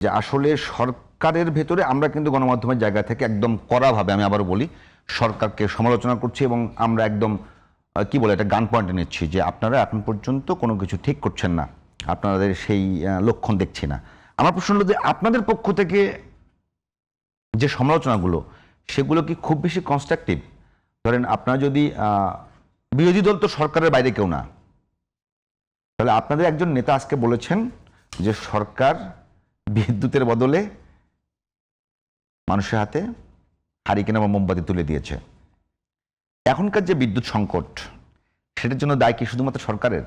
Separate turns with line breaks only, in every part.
যে আসলে সরকারের ভেতরে আমরা কিন্তু গণমাধ্যমের জায়গা থেকে একদম কড়াভাবে, আমি আবারও বলি, সরকারকে সমালোচনা করছি এবং আমরা একদম কি বলে একটা গান পয়েন্টে নিচ্ছি যে আপনারা এখন পর্যন্ত কোনো কিছু ঠিক করছেন না, আপনাদের সেই লক্ষণ দেখছি না। আমার প্রশ্ন হলো যে আপনাদের পক্ষ থেকে যে সমালোচনাগুলো সেগুলো কি খুব বেশি কনস্ট্রাকটিভ? ধরেন আপনারা যদি বিরোধী দল তো সরকারের বাইরে কেউ না, তাহলে আপনাদের একজন নেতা আজকে বলেছেন যে সরকার বিদ্যুতের বদলে মানুষের হাতে হারিকেন এবং মোমবাতি তুলে দিয়েছে। এখনকার যে বিদ্যুৎ সংকট, সেটার জন্য দায় কি শুধুমাত্র সরকারের?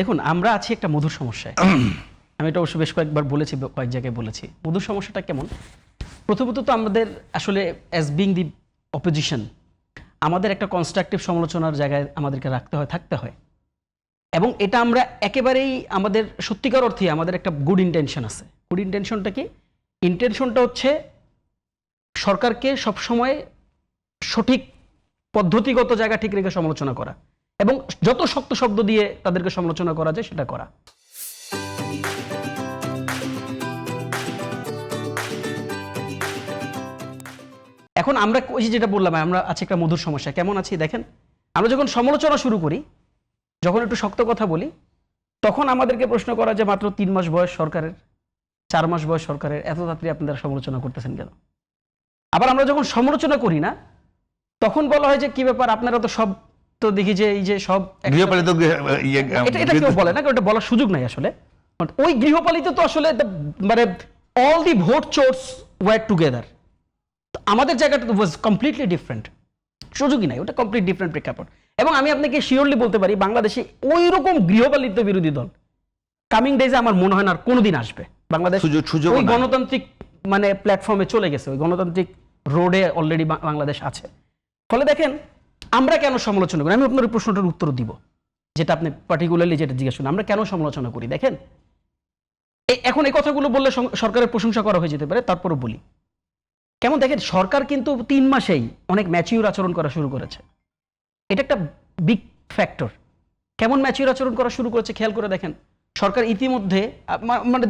দেখুন, আমরা আছি একটা মধুর সমস্যায়। আমি এটা অবশ্য বেশ কয়েকবার বলেছি, কয়েক জায়গায় বলেছি। মধুর সমস্যাটা কেমন? প্রথমত তো আমাদের আসলে অ্যাজ বিং দি অপোজিশন আমাদের একটা কনস্ট্রাকটিভ সমালোচনার জায়গায় আমাদেরকে থাকতে হয়, এবং এটা আমরা একেবারেই আমাদের সত্যিকার অর্থে আমাদের একটা গুড ইন্টেনশন আছে। গুড ইন্টেনশনটা কি? ইন্টেনশনটা হচ্ছে সরকারকে সবসময় সঠিক পদ্ধতিগত জায়গা ঠিক রেখে সমালোচনা করা এবং যত শক্ত শব্দ দিয়ে তাদেরকে সমালোচনা করা যায় সেটা করা। এখন আমরা ওই যেটা বললাম, আমরা আছি একটা মধুর সমস্যা। কেমন আছি দেখেন, আমরা যখন সমালোচনা শুরু করি, যখন একটু শক্ত কথা বলি, তখন আমাদেরকে প্রশ্ন করা যে মাত্র 3 মাস বয়স সরকারের, 4 মাস বয়স সরকারের, এত তাড়াতাড়ি আপনারা সমালোচনা করতেছেন কেন? আবার আমরা যখন সমালোচনা করি না, তখন বলা হয় যে কি ব্যাপার, আপনারা তো সব তো দেখি যে এই যে সব গৃহপালিত, এটা কেউ বলে না, এটা বলার সুযোগ নাই আসলে। ওই গৃহপালিত তো আসলে মানে অল দি ভোট চোর্স ওয়ার টুগেদার। আমাদের জায়গাটা তো ওয়াজ কমপ্লিটলি ডিফারেন্ট, সুযোগই নাই, ওটা কমপ্লিট ডিফারেন্ট প্রেক্ষাপট। এবং আমি আপনাকে শিওরলি বলতে পারি, বাংলাদেশে ওই রকম গৃহপালিত বিরোধী দল কামিং ডেজে আমার মনে হয় না আর কোনোদিন আসবে। বাংলাদেশ ওই গণতান্ত্রিক মানে প্ল্যাটফর্মে চলে গেছে, ওই গণতান্ত্রিক রোডে অলরেডি বাংলাদেশ আছে। ফলে দেখেন, আমরা কেন সমালোচনা করি? আমি আপনার প্রশ্নটার উত্তর দিব, যেটা আপনি পার্টিকুলারলি যেটা জিজ্ঞাসা করেন, আমরা কেন সমালোচনা করি। দেখেন, এখন এই কথাগুলো বললে সরকারের প্রশংসা করা হয়ে যেতে পারে, তারপরও বলি কেমন। দেখেন, সরকার কিন্তু 3 মাসেই অনেক ম্যাচিউর আচরণ করা শুরু করেছে। এটা একটা বিগ ফ্যাক্টর। কেমন ম্যাচিউর আচরণ করা শুরু করেছে খেয়াল করে দেখেন। সরকার ইতিমধ্যে মানে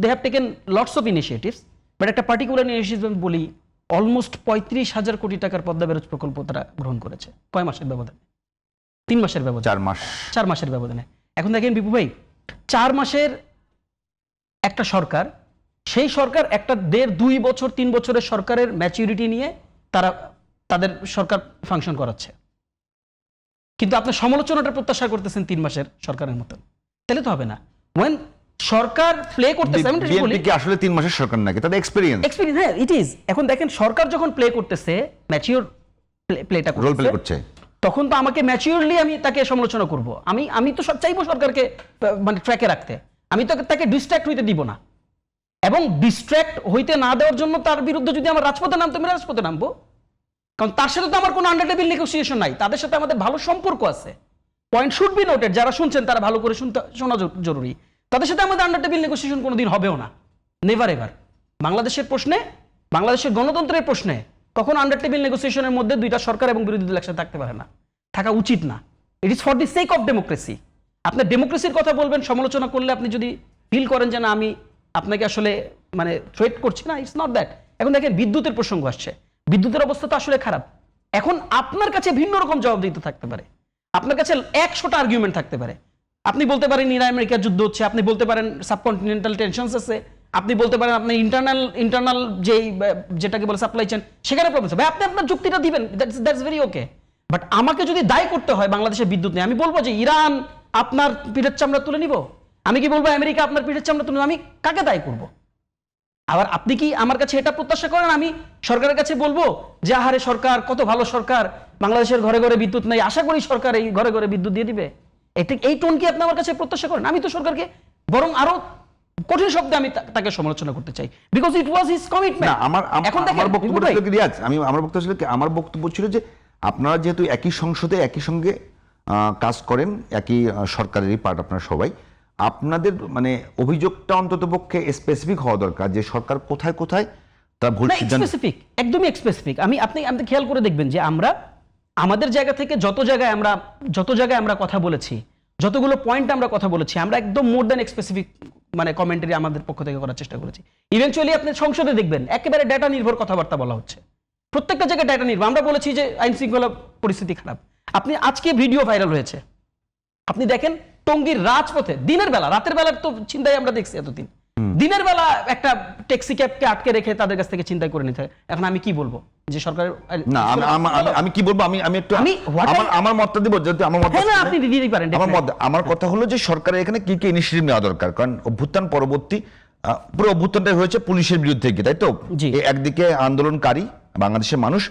they have taken lots of initiatives, but একটা পার্টিকুলার ইনিশিয়েটিভ বলি, অলমোস্ট 35,000 কোটি টাকার পদ্মা ব্যারেজ প্রকল্প তারা গ্রহণ করেছে। কয় মাসের ব্যবধানে? 3 মাসের ব্যবধানে, 4 মাসের ব্যবধানে। এখন দেখেন বিপু ভাই, 4 মাসের একটা সরকার, সেই সরকার একটা 1.5, 2 বছর 3 বছরের সরকারের ম্যাচুরিটি নিয়ে তারা তাদের সরকার ফাংশন করাচ্ছে, কিন্তু আপনি সমালোচনাটা প্রত্যাশা করতেছেন 3 মাসের সরকারের মতো, তাহলে তো হবে না। ওয়েন সরকার প্লে করতেছে,
বিএনপি কি আসলে 3 মাসের সরকার নাকি? তাদের এক্সপেরিয়েন্স,
হ্যাঁ ইট ইজ। এখন দেখেন, সরকার যখন প্লে করতেছে, ম্যাচিউর প্লেটা
রোল প্লে করছে, তখন
তো আমাকে ম্যাচিউরলি আমি তাকে সমালোচনা করব। আমি তো চাইবো সরকারকে মানে ট্র্যাকে রাখতে, আমি তো তাকে ডিস্ট্র্যাক্ট হইতে দিব না। এবং ডিস্ট্র্যাক্ট হইতে না দেওয়ার জন্য তার বিরুদ্ধে যদি আমার রাজপথে নামতে, আমি রাজপথে নামবো, কারণ তার সাথে তো আমার কোনো আন্ডার টেবিল নেগোসিয়েশন নাই, তাদের সাথে আমাদের ভালো সম্পর্ক আছে। পয়েন্ট শুড বি নোটেড, যারা শুনছেন তারা ভালো করে শোনা জরুরি। তাদের সাথে আমাদের আন্ডার টেবিল নেগোসিয়েশন কোনোদিন হবেও না, নেভার এভার। বাংলাদেশের প্রশ্নে, বাংলাদেশের গণতন্ত্রের প্রশ্নে কখনো আন্ডার টেবিল নেগোসিয়েশনের মধ্যে দুইটা সরকার এবং বিরোধী দল একসাথে থাকতে পারে না, থাকা উচিত না। It is for the sake of democracy. আপনি ডেমোক্রেসির কথা বলবেন, সমালোচনা করলে আপনি যদি ফিল করেন যে না আমি আপনাকে আসলে মানে থ্রেট করছি না, ইটস নট দ্যাট। এখন দেখেন, বিদ্যুতের প্রসঙ্গ আসছে, বিদ্যুতের অবস্থা তো আসলে খারাপ। এখন আপনার কাছে ভিন্ন রকম জবাব দিতে থাকতে পারে, আপনার কাছে 100টা আর্গুমেন্ট থাকতে পারে। আপনি বলতে পারেন ইরান আমেরিকার যুদ্ধ হচ্ছে, আপনি বলতে পারেন সাবকন্টিনেন্টাল টেনশনস আছে, আপনি বলতে পারেন আপনি ইন্টারনাল যেটাকে বলে সাপ্লাই চেইন, সেখানে প্রবলেম হবে। আপনি আপনার যুক্তিটা দিবেন, দ্যাটস ভেরি ওকে। বাট আমাকে যদি দায়ী করতে হয় বাংলাদেশের বিদ্যুৎ নিয়ে, আমি বলবো যে ইরান আপনার পিঠের চামড়া তুলে নিব? আমি কি বলবো আমেরিকা আপনার পিঠের চামড়া তুলে? আমি কাকে দায়ী করব? আবার আপনি কি আমার কাছে এটা প্রত্যাশা করেন আমি সরকারের কাছে বলবো যে আহারে সরকার কত ভালো সরকার, বাংলাদেশের ঘরে ঘরে বিদ্যুৎ নেই, আশা করি সরকার এই ঘরে ঘরে বিদ্যুৎ দিয়ে দিবে? এই টোন কি আপনি আমার কাছে প্রত্যাশা করেন? আমি তো সরকারকে বরং আরো কঠিন শব্দে আমি তাকে সমালোচনা করতে চাই, because it was his commitment.
আমার বক্তব্য ছিল যে আপনারা যেহেতু একই সংসদে একই সঙ্গে কাজ করেন, একই সরকারেরই পার্ট আপনারা সবাই, আপনাদের মানে অভিযোগটা অন্তত পক্ষে স্পেসিফিক হওয়া দরকার যে সরকার কোথায় কোথায় তার ভুল সিদ্ধান্ত।
স্পেসিফিক, একদমই স্পেসিফিক। আপনি খেয়াল করে দেখবেন যে আমরা আমাদের জায়গা থেকে যত জায়গায় আমরা কথা বলেছি, যতগুলো পয়েন্ট আমরা কথা বলেছি, আমরা একদম মোর দ্যান স্পেসিফিক মানে কমেন্টারি আমাদের পক্ষ থেকে করার চেষ্টা করেছি। ইভেনচুয়ালি আপনি সংসদে দেখবেন একেবারে ডেটা নির্ভর কথাবার্তা বলা হচ্ছে, প্রত্যেকটা জায়গায় ডেটা নির্ভর। আমরা বলেছি যে আইন শৃঙ্খলা পরিস্থিতি খারাপ, আপনি আজকে ভিডিও ভাইরাল হয়েছে, আপনি দেখেন টঙ্গীর রাজপথে দিনের বেলা, রাতের বেলার তো চিন্তায় আমরা দেখছি এতদিন, দিনের বেলা একটা ট্যাক্সি ক্যাবকে আটকে রেখে তাদের কাছ থেকে চিন্তা করে নিতে হয়। এখন আমি কি বলবো যে সরকারের
না আমি কি বলবো, আমি একটু আমার মতটা দিব, যেহেতু আমার মত
আপনি দিতেই পারেন।
আমার কথা হলো যে সরকারের এখানে কি কি ইনিশিয়েটিভ নেওয়া দরকার, কারণ অভ্যুত্থান পরবর্তী পুরো অভ্যুত্থানটা হয়েছে পুলিশের বিরুদ্ধে কি, তাই তো? একদিকে আন্দোলনকারী বাংলাদেশের মানুষ,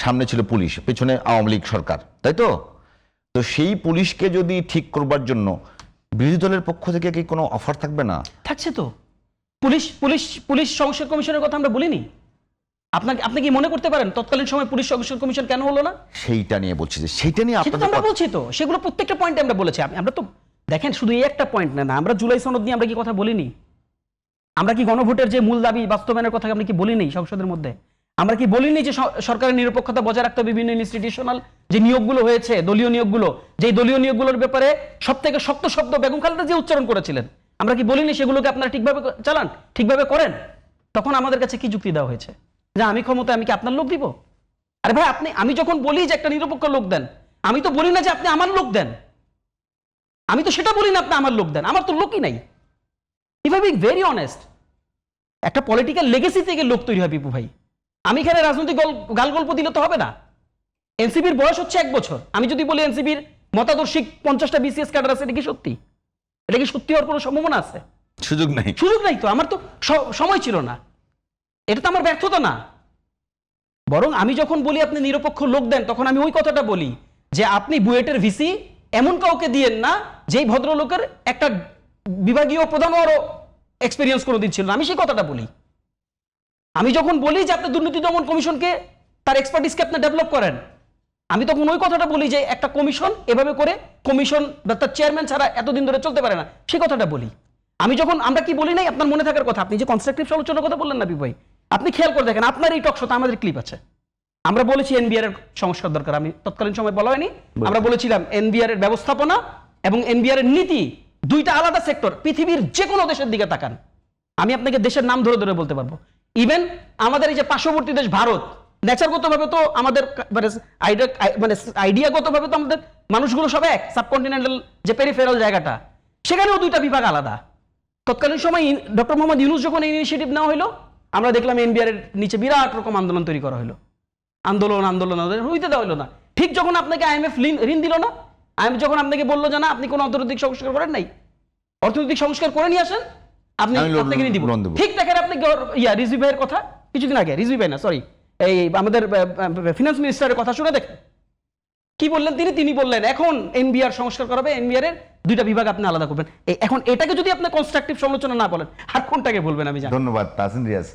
সামনে ছিল পুলিশ, পেছনে আওয়ামী লীগ সরকার, তাই তো? তো সেই পুলিশকে যদি ঠিক করবার জন্য বিরোধী দলের পক্ষ থেকে কি কোনো অফার থাকবে না?
থাকছে তো। পুলিশ পুলিশ পুলিশ সংস্কার কমিশনের কথা আমরা বলিনি। আপনি কি মনে করতে পারেন তৎকালীন সময় পুলিশ সংস্কার কমিশন কেন হলো না?
সেইটা নিয়ে বলছি, যে সেইটা নিয়ে আপনাদের
আমরা বলছি তো, সেগুলো প্রত্যেকটা পয়েন্টে আমরা বলেছি। আমরা তো দেখেন শুধু এই একটা পয়েন্ট না, আমরা জুলাই সনদ নিয়ে আমরা কি কথা বলিনি? আমরা কি গণভোটের যে মূল দাবি বাস্তবায়নের কথা আমরা কি বলিনি সংসদের মধ্যে? আমরা কি বলিনি যে সরকারের নিরপেক্ষতা বজায় রাখতে বিভিন্ন ইনস্টিটিউশনাল যে নিয়োগগুলো হয়েছে, দলীয় নিয়োগগুলো, যে দলীয় নিয়োগগুলোর ব্যাপারে সবথেকে শক্ত শব্দ বেগম খালেদা যে উচ্চারণ করেছিলেন, আমরা কি বলিনি সেগুলোকে আপনারা ঠিকভাবে চালান, ঠিকভাবে করেন? তখন আমাদের কাছে কি যুক্তি দেওয়া হয়েছে যে আমি ক্ষমতা, আমি কি আপনার লোক দিব? আরে ভাই, আমি যখন বলি যে একটা নিরপেক্ষ লোক দেন, আমি তো বলি না যে আপনি আমার লোক দেন, আমি তো সেটা বলি না আপনি আমার লোক দেন, আমার তো লোকই নাই। If I be very honest, একটা পলিটিক্যাল লেগেসি থেকে লোক তৈরি হয় বিপু ভাই। আমি এখানে রাজনৈতিক গালগল্প দিলে তো হবে না। এনসিপির বয়স হচ্ছে 1 বছর, আমি যদি বলি এনসিপির মতাদর্শিক 50টা বিসিএস ক্যাডার আছে, এটা কি সত্যি? এটা কি সত্যি হওয়ার কোনো সম্ভাবনা আছে?
সুযোগ নাই
তো। আমার তো সময় ছিল না, এটা তো আমার ব্যর্থতা না। বরং আমি যখন বলি আপনি নিরপেক্ষ লোক দেন, তখন আমি ওই কথাটা বলি যে আপনি বুয়েটের ভিসি এমন কাউকে দিয়েন না যেই ভদ্রলোকের একটা বিভাগীয় প্রধান হওয়ারও এক্সপিরিয়েন্স কোনোদিন ছিল না, আমি সেই কথাটা বলি। আমি যখন বলি যে আপনি দুর্নীতি দমন কমিশনকে, তার এক্সপার্টিসকে আপনি ডেভেলপ করেন, আমি তখন ওই কথাটা বলি যে একটা কমিশন এভাবে করে, কমিশন বা তার চেয়ারম্যান ছাড়া এতদিন ধরে চলতে পারে না, সেই কথাটা বলি। আমরা কি বলি নাই, আপনার মনে থাকার কথা, আপনি যে কনস্ট্রাকটিভ সমালোচনার কথা বললেন না বিপই, আপনি খেয়াল করে দেখেন, আপনার এই টকশোতে আমাদের ক্লিপ আছে। আমরা বলেছি এনবিআর এর সংস্কার দরকার, আমি তৎকালীন সময় বলা হয়নি, আমরা বলেছিলাম এনবিআর এর ব্যবস্থাপনা এবং এনবিআর এর নীতি দুইটা আলাদা সেক্টর। পৃথিবীর যে কোনো দেশের দিকে তাকান, আমি আপনাকে দেশের নাম ধরে ধরে বলতে পারবো। ইভেন আমাদের এই যে পার্শ্ববর্তী দেশ ভারত, নেচারগতভাবে তো আমাদের আইডিয়াগতভাবে তো আমাদের মানুষগুলো সব এক, সাবকন্টিনেন্টাল যে পেরিফেরাল জায়গাটা, সেখানেও দুইটা বিভাগ আলাদা। তৎকালীন সময় ডক্টর মোহাম্মদ ইউনূস যখন ইনিশিয়েটিভ নেওয়া হলো, আমরা দেখলাম এনবিআর এর নিচে বিরাট রকম আন্দোলন তৈরি করা হলো, আন্দোলন হইতে দেওয়া হলো না। ঠিক যখন আপনাকে আইএমএফ ঋণ দিল না, আইএমএফ যখন আপনাকে বললো যে না আপনি কোনো অর্থনৈতিক সংস্কার করেন নাই, অর্থনৈতিক সংস্কার করে নিয়ে আসেন, আপনাকে ঋণ দিব। ঠিক দেখেন আপনি রিজভি ভাইয়ের কথা কিছুদিন আগে, রিজভি ভাই না সরি, এই আমাদের ফিনান্স মিনিস্টারের কথা শুনে দেখেন কি বললেন তিনি বললেন এখন এনবিআর সংস্কার করাবে, এনবিআর এর দুইটা বিভাগ আপনি আলাদা করবেন। এখন এটাকে যদি আপনি কনস্ট্রাকটিভ সমালোচনা না বলেন, আর কোনটাকে বলবেন আমি জানি।
ধন্যবাদ তাহসিন রিয়াজ।